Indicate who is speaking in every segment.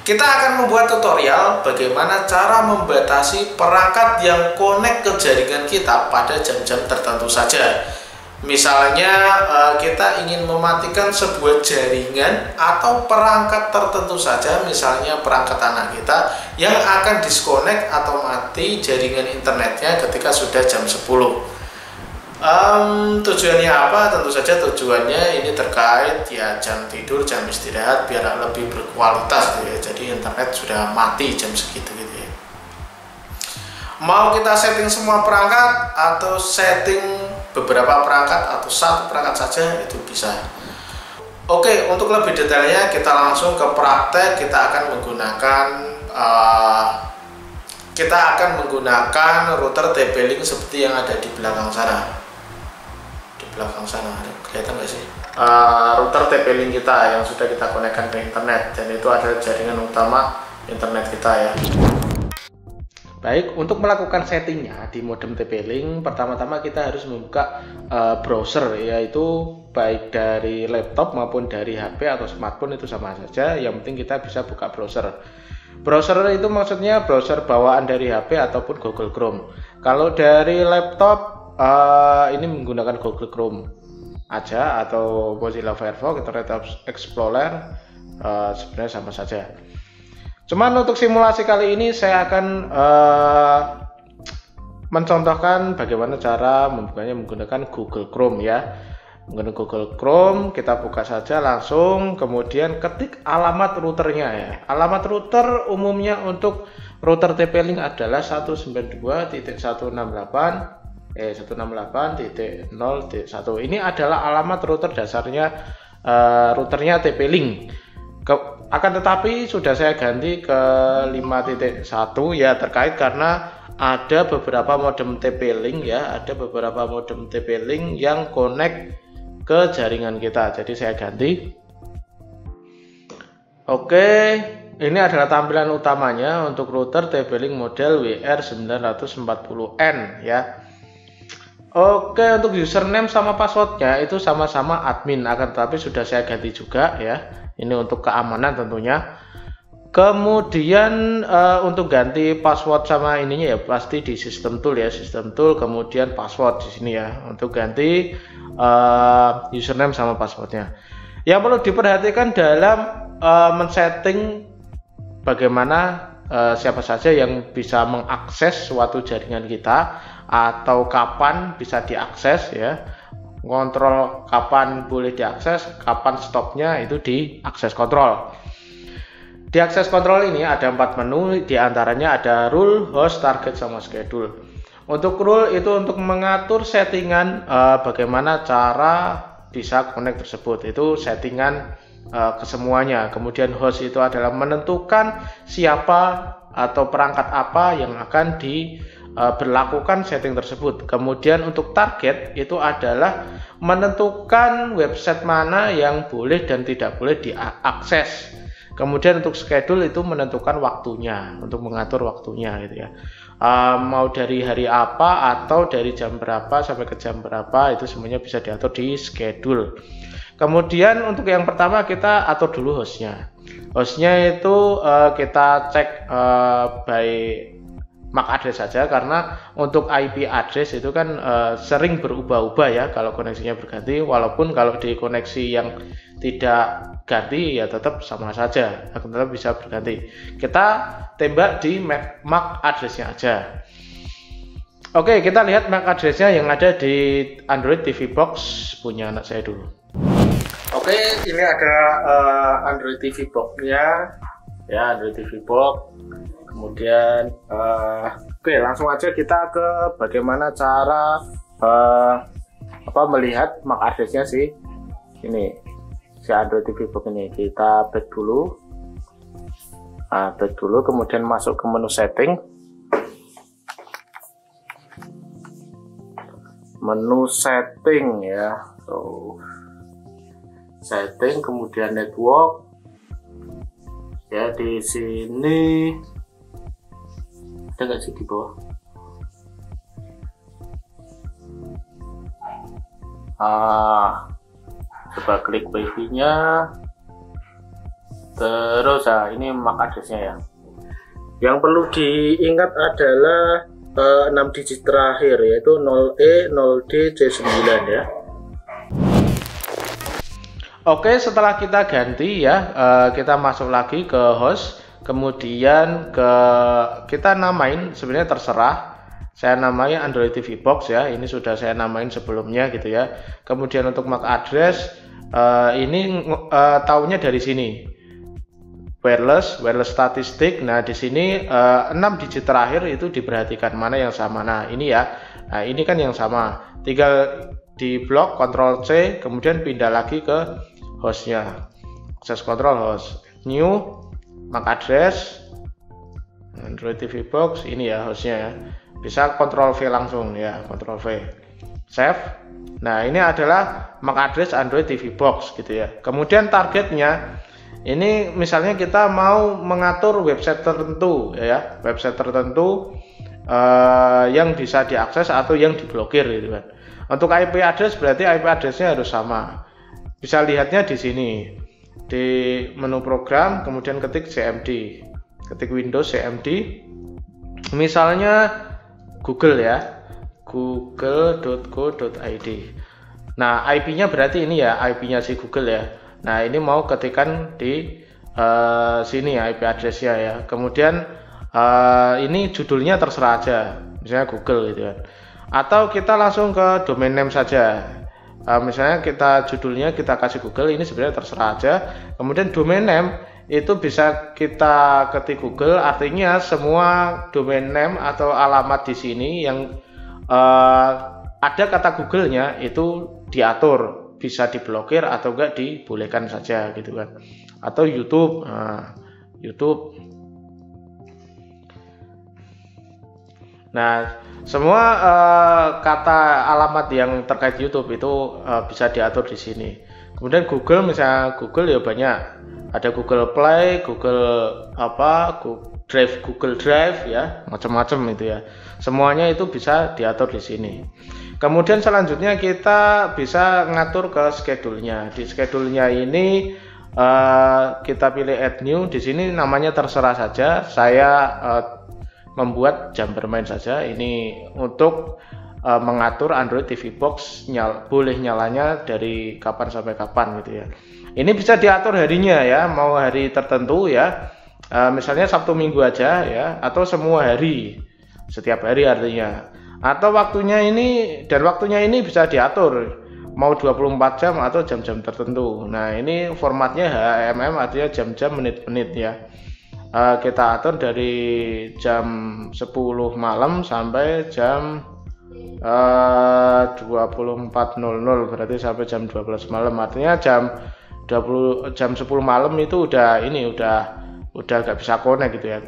Speaker 1: Kita akan membuat tutorial bagaimana cara membatasi perangkat yang connect ke jaringan kita pada jam-jam tertentu saja. Misalnya kita ingin mematikan sebuah jaringan atau perangkat tertentu saja, misalnya perangkat anak kita yang akan disconnect atau mati jaringan internetnya ketika sudah jam 10. Tujuannya apa? Tentu saja tujuannya ini terkait ya jam tidur, jam istirahat biar lebih berkualitas gitu ya. Jadi internet sudah mati jam segitu gitu ya. Mau kita setting semua perangkat atau setting beberapa perangkat atau satu perangkat saja itu bisa. Oke, untuk lebih detailnya kita langsung ke praktek. Kita akan menggunakan router TP-Link seperti yang ada di belakang sana. Belakang sana kelihatan nggak sih router TP-Link kita yang sudah kita konekkan ke internet, dan itu adalah jaringan utama internet kita ya. Baik, untuk melakukan settingnya di modem TP-Link, pertama-tama kita harus membuka browser, yaitu baik dari laptop maupun dari HP atau smartphone itu sama saja, yang penting kita bisa buka browser. Browser itu maksudnya browser bawaan dari HP ataupun Google Chrome. Kalau dari laptop ini menggunakan Google Chrome aja atau Mozilla Firefox, Internet Explorer, sebenarnya sama saja. Cuman untuk simulasi kali ini saya akan mencontohkan bagaimana cara membukanya menggunakan Google Chrome ya. Menggunakan Google Chrome, kita buka saja langsung, kemudian ketik alamat routernya ya. Alamat router umumnya untuk router TP-Link adalah 192.168.0.1. Ini adalah alamat router dasarnya, routernya TP-Link. Akan tetapi sudah saya ganti ke 5.1 ya, terkait karena ada beberapa modem TP-Link ya, ada beberapa modem TP-Link yang connect ke jaringan kita, jadi saya ganti. Oke, ini adalah tampilan utamanya untuk router TP-Link model WR940N ya. Oke, untuk username sama passwordnya itu sama-sama admin, akan tetapi sudah saya ganti juga ya. Ini untuk keamanan tentunya. Kemudian untuk ganti password sama ininya ya pasti di sistem tool ya, sistem tool, kemudian password di sini ya untuk ganti username sama passwordnya. Yang perlu diperhatikan dalam men-setting bagaimana siapa saja yang bisa mengakses suatu jaringan kita atau kapan bisa diakses ya, kontrol kapan boleh diakses, kapan stopnya itu di akses kontrol. Di akses kontrol ini ada 4 menu, diantaranya ada rule, host, target, sama schedule. Untuk rule itu untuk mengatur settingan bagaimana cara bisa connect tersebut, itu settingan kesemuanya. Kemudian host itu adalah menentukan siapa atau perangkat apa yang akan berlakukan setting tersebut. Kemudian untuk target itu adalah menentukan website mana yang boleh dan tidak boleh diakses. Kemudian untuk schedule itu menentukan waktunya, untuk mengatur waktunya gitu ya. Mau dari hari apa atau dari jam berapa sampai ke jam berapa, itu semuanya bisa diatur di schedule. Kemudian untuk yang pertama kita atur dulu hostnya. Hostnya itu kita cek by MAC address saja, karena untuk IP address itu kan sering berubah-ubah ya kalau koneksinya berganti, walaupun kalau di koneksi yang tidak ganti ya tetap sama saja, akan tetap bisa berganti. Kita tembak di MAC addressnya aja. Oke, kita lihat MAC addressnya yang ada di Android TV Box punya anak saya dulu. Oke, ini ada Android TV Box-nya ya, Android TV Box. Kemudian oke, langsung aja kita ke bagaimana cara melihat MAC address-nya sih. Ini si Android TV Box ini. Kita back dulu. Back dulu, kemudian masuk ke menu setting. Menu setting ya. Setting, kemudian network. Ya, di sini ada nggak sih di bawah? Coba klik wifi nya. Terus ini MAC address-nya ya. Yang perlu diingat adalah 6 digit terakhir, yaitu 0E 0D C9 ya. Oke, setelah kita ganti ya, kita masuk lagi ke host, kemudian kita namain, sebenarnya terserah. Saya namai Android TV Box ya, ini sudah saya namain sebelumnya gitu ya. Kemudian untuk MAC address, ini taunya dari sini. Wireless statistik. Nah, di sini 6 digit terakhir itu diperhatikan mana yang sama. Nah, ini ya. Nah, ini kan yang sama. Tinggal di blok Ctrl C, kemudian pindah lagi ke hostnya. Access control host. New MAC address Android TV Box, ini ya hostnya ya. Bisa Ctrl V langsung ya, Ctrl V. Save. Nah, ini adalah MAC address Android TV Box gitu ya. Kemudian targetnya ini misalnya kita mau mengatur website tertentu ya, website tertentu yang bisa diakses atau yang diblokir gitu kan. Untuk IP address berarti IP addressnya harus sama. Bisa lihatnya di sini di menu program, kemudian ketik CMD, ketik Windows CMD, misalnya Google ya, google.co.id. Nah, IP-nya berarti ini ya, IP-nya si Google ya. Nah, ini mau ketikan di sini ya, IP address-nya ya. Kemudian ini judulnya terserah aja, misalnya Google gitu kan. Atau kita langsung ke domain name saja. Misalnya judulnya kita kasih Google, ini sebenarnya terserah aja. Kemudian domain name itu bisa kita ketik Google, artinya semua domain name atau alamat di sini yang ada kata Google-nya itu diatur, bisa diblokir atau enggak dibolehkan saja gitu kan. Atau YouTube, YouTube. Nah, semua kata alamat yang terkait YouTube itu bisa diatur di sini. Kemudian Google, misalnya Google ya banyak, ada Google Play, Google Google Drive ya, macam-macam itu ya. Semuanya itu bisa diatur di sini. Kemudian selanjutnya kita bisa ngatur ke schedule-nya. Di schedule-nya ini kita pilih add new. Di sini namanya terserah saja. Saya membuat jam bermain saja. Ini untuk mengatur Android TV Box boleh nyalanya dari kapan sampai kapan gitu ya. Ini bisa diatur harinya ya, mau hari tertentu ya. Misalnya Sabtu Minggu aja ya, atau semua hari, setiap hari artinya. Atau waktunya ini bisa diatur mau 24 jam atau jam-jam tertentu. Nah, ini formatnya HMM, artinya jam-jam, menit-menit ya. Kita atur dari jam 10 malam sampai jam 24.00, berarti sampai jam 12 malam. Artinya jam 10 malam itu udah nggak bisa connect gitu ya.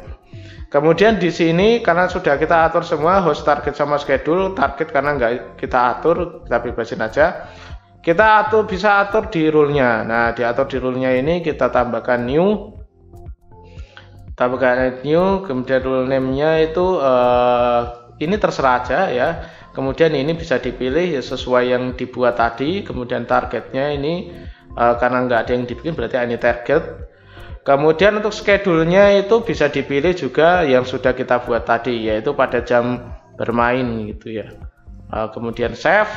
Speaker 1: Kemudian di sini karena sudah kita atur semua host, target sama schedule. Target karena nggak kita atur, kita bebasin aja. Kita bisa atur di rule-nya. Nah, diatur di rule-nya ini kita tambahkan new. Kemudian rule name-nya itu ini terserah aja ya. Kemudian ini bisa dipilih ya, sesuai yang dibuat tadi. Kemudian targetnya ini karena nggak ada yang dibikin berarti ini target. Kemudian untuk schedule-nya itu bisa dipilih juga yang sudah kita buat tadi, yaitu pada jam bermain gitu ya. Kemudian save.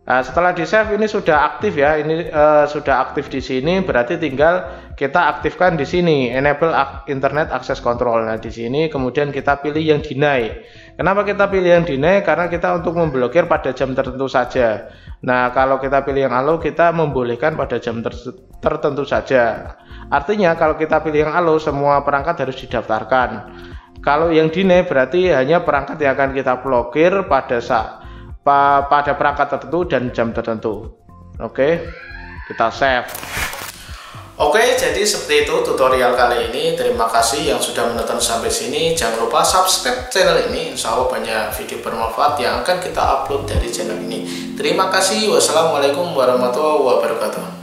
Speaker 1: Nah, setelah di save ini sudah aktif ya, ini sudah aktif di sini, berarti tinggal kita aktifkan di sini enable internet access control. Nah, di sini kemudian kita pilih yang deny. Kenapa kita pilih yang deny? Karena kita untuk memblokir pada jam tertentu saja. Nah, kalau kita pilih yang allow, kita membolehkan pada jam tertentu saja. Artinya kalau kita pilih yang allow, semua perangkat harus didaftarkan. Kalau yang deny berarti hanya perangkat yang akan kita blokir pada perangkat tertentu dan jam tertentu. Oke, kita save. Oke, jadi seperti itu tutorial kali ini. Terima kasih yang sudah menonton sampai sini. Jangan lupa subscribe channel ini. Insya Allah banyak video bermanfaat yang akan kita upload dari channel ini. Terima kasih. Wassalamualaikum warahmatullahi wabarakatuh.